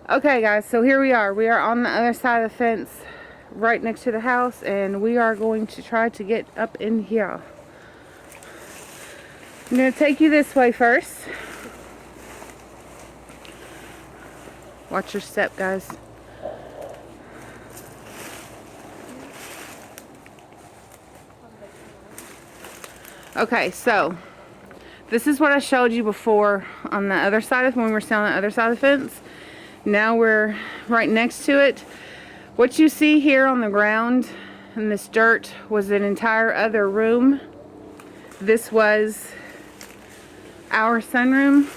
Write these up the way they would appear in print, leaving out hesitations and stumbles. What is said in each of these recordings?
Okay guys, so here we are. We are on the other side of the fence right next to the house, and we are going to try to get up in here. I'm going to take you this way first. Watch your step, guys. Okay, so this is what I showed you before on the other side of when we were still on the other side of the fence. Now we're right next to it. What you see here on the ground in this dirt was an entire other room. This was our sunroom.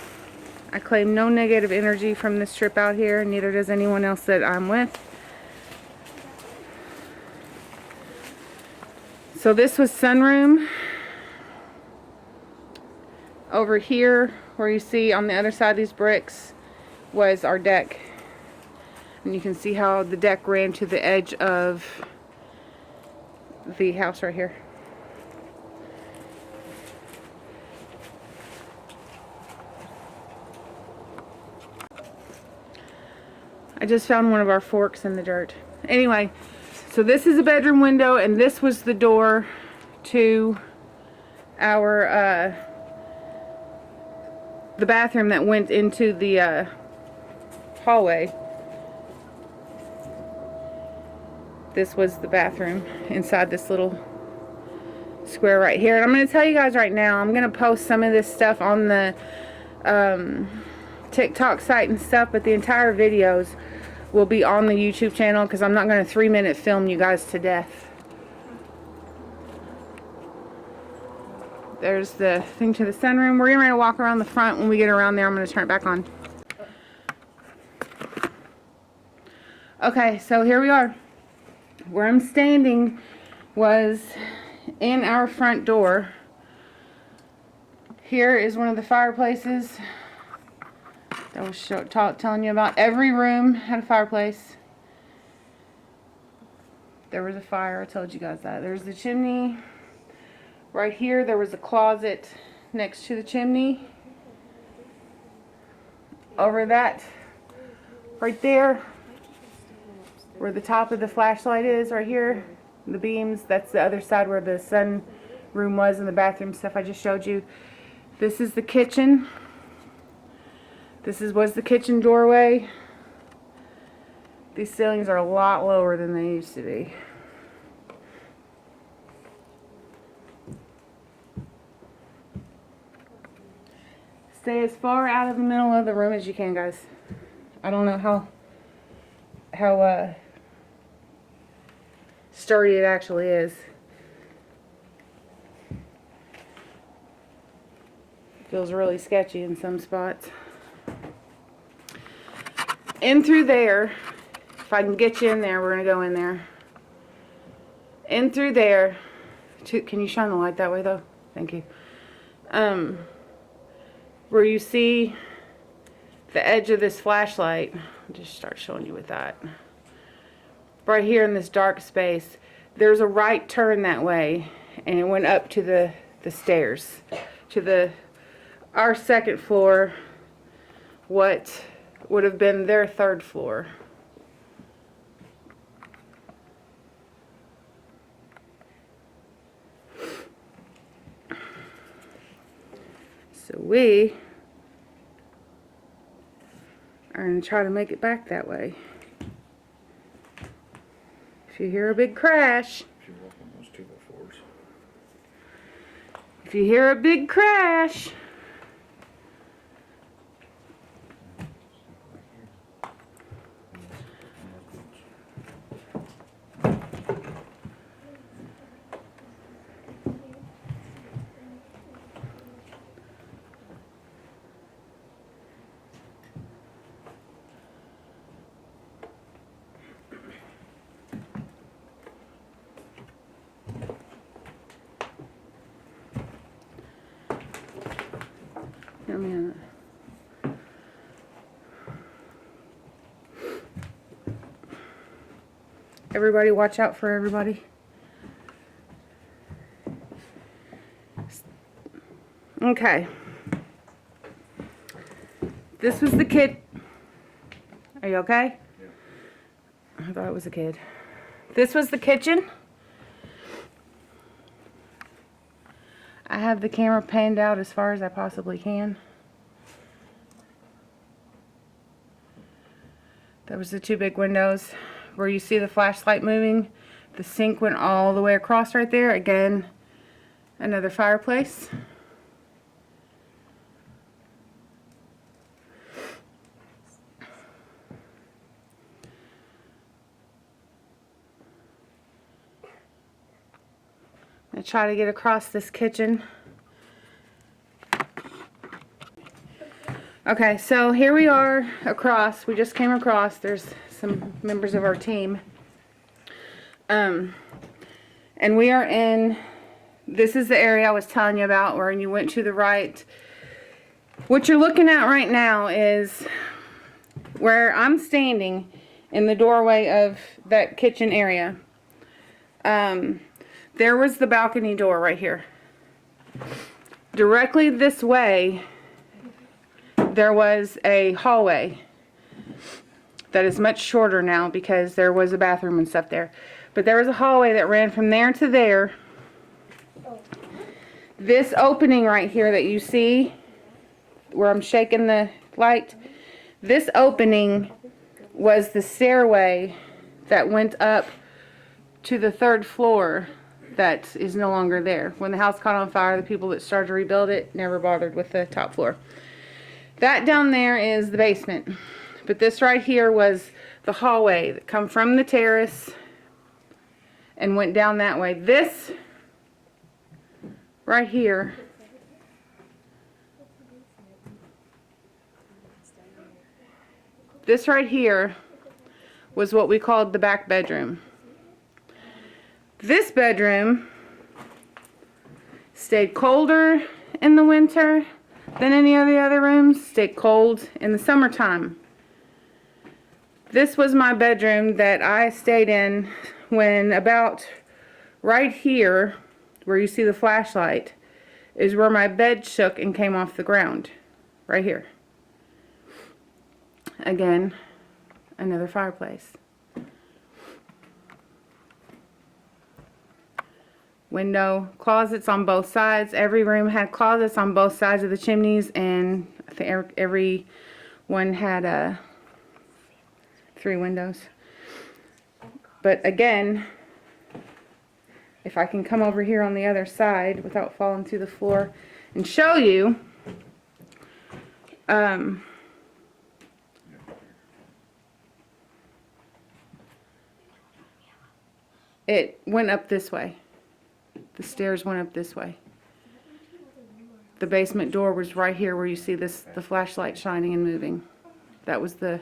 I claim no negative energy from this trip out here, neither does anyone else that I'm with. So this was sunroom. Over here, where you see on the other side of these bricks, was our deck. And you can see how the deck ran to the edge of the house right here. I just found one of our forks in the dirt. Anyway, so this is a bedroom window, and this was the door to our the bathroom that went into the hallway. This was the bathroom inside this little square right here. And I'm going to tell you guys right now, I'm going to post some of this stuff on the TikTok site and stuff, but the entire videos will be on the YouTube channel because I'm not going to 3-minute film you guys to death. There's the thing to the sunroom. We're going to walk around the front. When we get around there, I'm going to turn it back on. Okay, so here we are. Where I'm standing was in our front door. Here is one of the fireplaces that I was telling you about. Every room had a fireplace. There was a fire. I told you guys that. There's the chimney. Right here, there was a closet next to the chimney. Over that, right there, where the top of the flashlight is, right here, the beams, that's the other side where the sun room was and the bathroom stuff I just showed you. This is the kitchen. This was the kitchen doorway. These ceilings are a lot lower than they used to be. Stay as far out of the middle of the room as you can, guys. I don't know how sturdy it actually is. Feels really sketchy in some spots. In through there, if I can get you in there, we're gonna go in there. In through there, can you shine the light that way though? Thank you. Where you see the edge of this flashlight, I'll just start showing you with that. Right here in this dark space, there's a right turn that way, and it went up to the stairs, to our second floor, what would have been their third floor. So we are going to try to make it back that way. If you hear a big crash, if you hear a big crash, I mean, everybody watch out for everybody. Okay. This was the Are you okay? Yeah. I thought it was a kid. This was the kitchen. I have the camera panned out as far as I possibly can. That was the two big windows where you see the flashlight moving. The sink went all the way across right there. Again, another fireplace. I'm going to try to get across this kitchen. Okay, so here we are across. We just came across. There's some members of our team. And we are in, this is the area I was telling you about where you went to the right. What you're looking at right now is where I'm standing in the doorway of that kitchen area. There was the balcony door right here. Directly this way, there was a hallway that is much shorter now because there was a bathroom and stuff there. But there was a hallway that ran from there to there. This opening right here that you see, where I'm shaking the light, this opening was the stairway that went up to the 3rd floor that is no longer there. When the house caught on fire, the people that started to rebuild it never bothered with the top floor. That down there is the basement. But this right here was the hallway that come from the terrace and went down that way. This right here was what we called the back bedroom. This bedroom stayed colder in the winter than any of the other rooms, stayed cold in the summertime. This was my bedroom that I stayed in when about right here, where you see the flashlight, is where my bed shook and came off the ground. Right here. Again, another fireplace. Window, closets on both sides. Every room had closets on both sides of the chimneys, and I think every one had 3 windows. But again, if I can come over here on the other side without falling through the floor and show you, it went up this way. The stairs went up this way. The basement door was right here where you see the flashlight shining and moving. That was the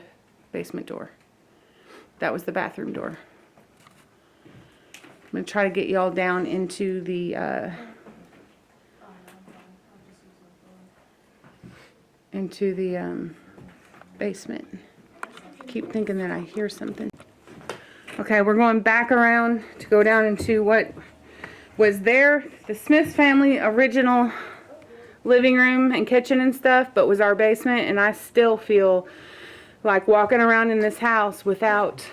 basement door. That was the bathroom door. I'm going to try to get y'all down into the basement. I keep thinking that I hear something. Okay, we're going back around to go down into what was there, the Smith family original living room and kitchen and stuff, but was our basement. And I still feel like walking around in this house without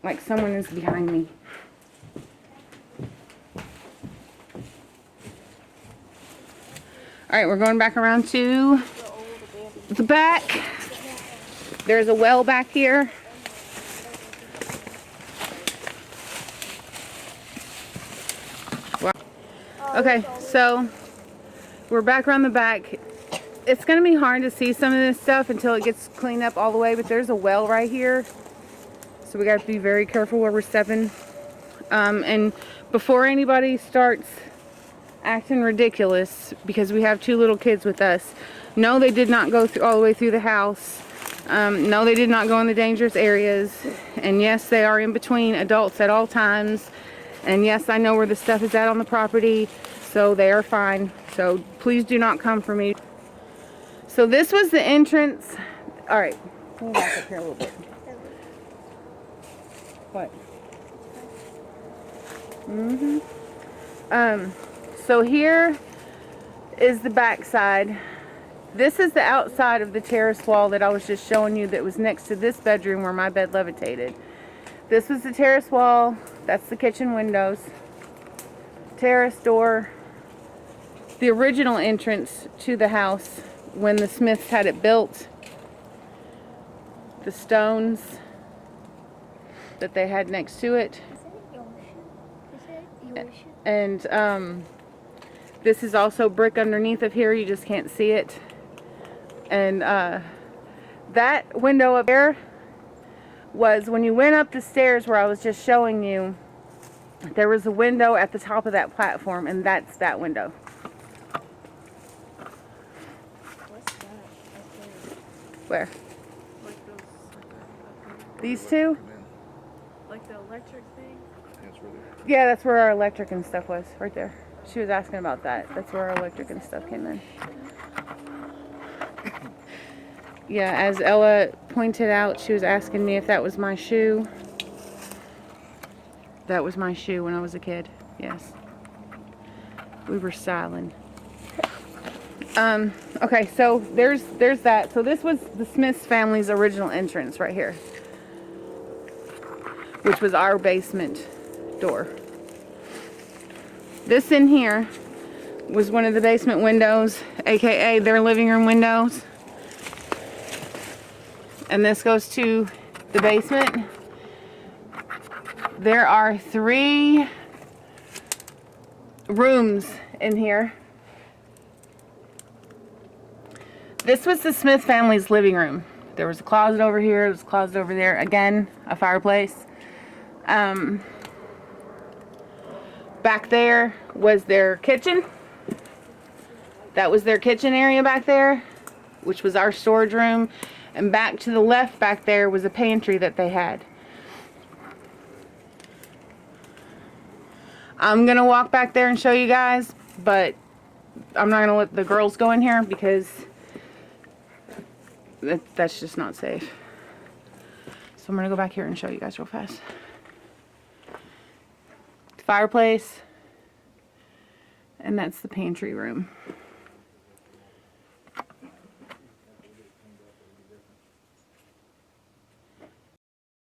like someone is behind me. Alright, we're going back around to the back. There's a well back here. Okay, so we're back around the back. It's going to be hard to see some of this stuff until it gets cleaned up all the way, but there's a well right here. So we got to be very careful where we're stepping. And before anybody starts acting ridiculous, because we have 2 little kids with us, no, they did not go all the way through the house. No, they did not go in the dangerous areas. And yes, they are in between adults at all times. And yes, I know where the stuff is at on the property, so they are fine. So please do not come for me. So this was the entrance. All right, pull back up here a little bit. What? So here is the back side This is the outside of the terrace wall that I was just showing you that was next to this bedroom where my bed levitated. This was the terrace wall. That's the kitchen windows. Terrace door. The original entrance to the house when the Smiths had it built. The stones that they had next to it. And this is also brick underneath of here. You just can't see it. And that window up there was when you went up the stairs where I was just showing you. There was a window at the top of that platform, and that's that window. What's that up there? Where? Like those, These two? like the electric thing? Yeah, that's where our electric and stuff was, right there. She was asking about that. That's where our electric and stuff came in. Yeah, as Ella pointed out, she was asking me if that was my shoe. That was my shoe when I was a kid. Yes. We were styling. Okay, so there's that. So this was the Smiths family's original entrance right here, which was our basement door. This in here was one of the basement windows, aka their living room windows. And this goes to the basement. There are 3 rooms in here. This was the Smith family's living room. There was a closet over here, there was a closet over there. Again, a fireplace. Back there was their kitchen. That was their kitchen area back there, which was our storage room. And back to the left back there was a pantry that they had. I'm going to walk back there and show you guys, but I'm not going to let the girls go in here because that's just not safe. So I'm going to go back here and show you guys real fast. Fireplace, and that's the pantry room.